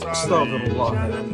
Astagfirullah.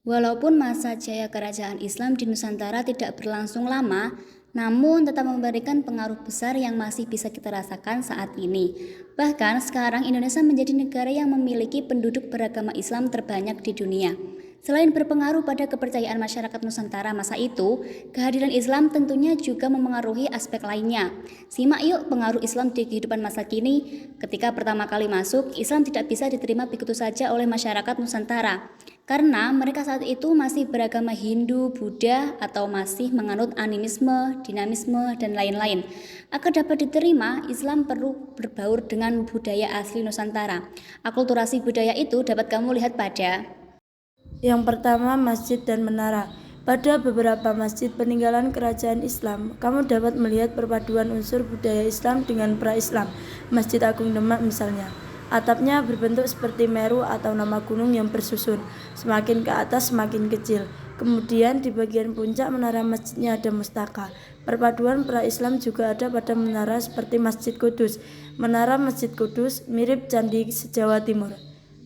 Walaupun masa jaya kerajaan Islam di Nusantara tidak berlangsung lama, namun tetap memberikan pengaruh besar yang masih bisa kita rasakan saat ini. Bahkan sekarang Indonesia menjadi negara yang memiliki penduduk beragama Islam terbanyak di dunia. Selain berpengaruh pada kepercayaan masyarakat Nusantara masa itu, kehadiran Islam tentunya juga memengaruhi aspek lainnya. Simak yuk pengaruh Islam di kehidupan masa kini. Ketika pertama kali masuk, Islam tidak bisa diterima begitu saja oleh masyarakat Nusantara. Karena mereka saat itu masih beragama Hindu, Buddha, atau masih menganut animisme, dinamisme, dan lain-lain. Agar dapat diterima, Islam perlu berbaur dengan budaya asli Nusantara. Akulturasi budaya itu dapat kamu lihat pada yang pertama, masjid dan menara. Pada beberapa masjid peninggalan kerajaan Islam, kamu dapat melihat perpaduan unsur budaya Islam dengan pra-Islam. Masjid Agung Demak misalnya. Atapnya berbentuk seperti Meru atau nama gunung yang bersusun, semakin ke atas semakin kecil. Kemudian di bagian puncak menara masjidnya ada mustaka. Perpaduan pra-Islam juga ada pada menara seperti Masjid Kudus. Menara Masjid Kudus mirip Candi Jawa Timur.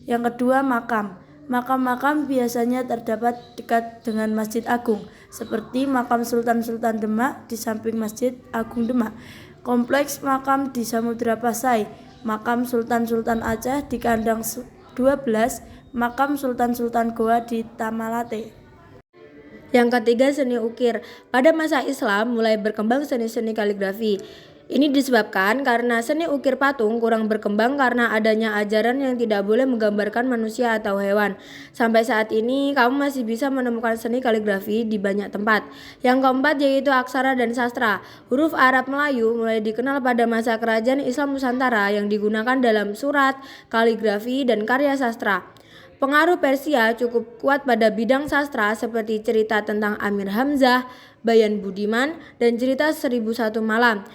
Yang kedua, makam. Makam-makam biasanya terdapat dekat dengan Masjid Agung, seperti makam Sultan-Sultan Demak di samping Masjid Agung Demak, kompleks makam di Samudra Pasai, makam Sultan-Sultan Aceh di Kandang 12, makam Sultan-Sultan Goa di Tamalate. Yang ketiga, seni ukir. Pada masa Islam mulai berkembang seni-seni kaligrafi. Ini disebabkan karena seni ukir patung kurang berkembang karena adanya ajaran yang tidak boleh menggambarkan manusia atau hewan. Sampai saat ini, kamu masih bisa menemukan seni kaligrafi di banyak tempat. Yang keempat yaitu aksara dan sastra. Huruf Arab Melayu mulai dikenal pada masa kerajaan Islam Nusantara yang digunakan dalam surat, kaligrafi, dan karya sastra. Pengaruh Persia cukup kuat pada bidang sastra seperti cerita tentang Amir Hamzah, Bayan Budiman, dan cerita 1001 Malam.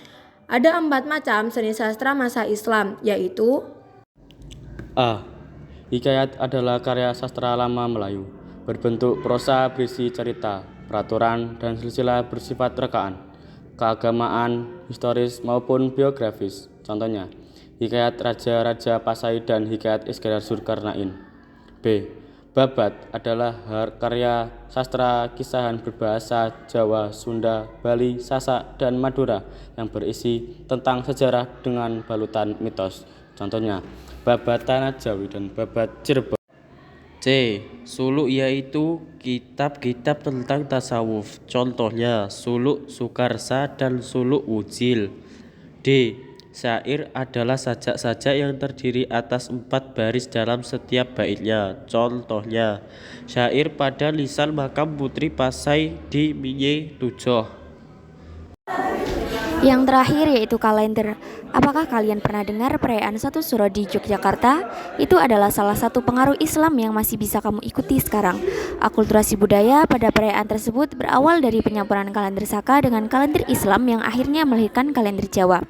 Ada 4 macam seni sastra masa Islam, yaitu A. Hikayat adalah karya sastra lama Melayu, berbentuk prosa berisi cerita, peraturan, dan silsilah bersifat rekaan, keagamaan, historis maupun biografis. Contohnya, hikayat Raja-Raja Pasai dan hikayat Iskandar Zulkarnain. B. Babat adalah karya sastra kisahan berbahasa Jawa, Sunda, Bali, Sasak, dan Madura yang berisi tentang sejarah dengan balutan mitos. Contohnya, Babat Tanah Jawi dan Babat Cirebon. C. Suluk yaitu kitab-kitab tentang tasawuf. Contohnya Suluk Sukarsa dan Suluk Wujil. D. Syair adalah sajak-sajak yang terdiri atas 4 baris dalam setiap baitnya. Contohnya, syair pada lisan makam Putri Pasai di Minye Tujoh. Yang terakhir yaitu kalender. Apakah kalian pernah dengar perayaan Satu Suro di Yogyakarta? Itu adalah salah satu pengaruh Islam yang masih bisa kamu ikuti sekarang. Akulturasi budaya pada perayaan tersebut berawal dari penyampuran kalender Saka dengan kalender Islam yang akhirnya melahirkan kalender Jawa.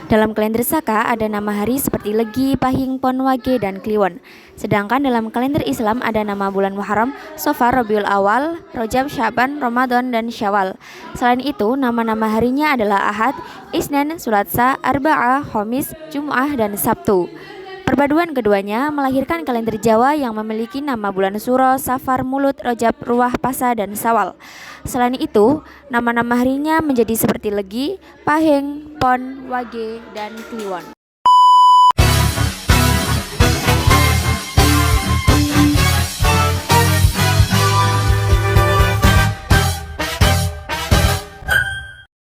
Dalam kalender Saka ada nama hari seperti Legi, Pahing, Pon, Wage, dan Kliwon. Sedangkan dalam kalender Islam ada nama bulan Muharram, Safar, Rabiul Awal, Rajab, Syaban, Ramadan, dan Syawal. Selain itu, nama-nama harinya adalah Ahad, Isnin, Sulatsa, Arba'ah, Khamis, Jum'ah, dan Sabtu. Perpaduan keduanya melahirkan kalender Jawa yang memiliki nama bulan Suro, Safar, Mulut, Rajab, Ruah, Pasa, dan Sawal. Selain itu, nama-nama harinya menjadi seperti Legi, Pahing, Pon, Wage, dan Kliwon.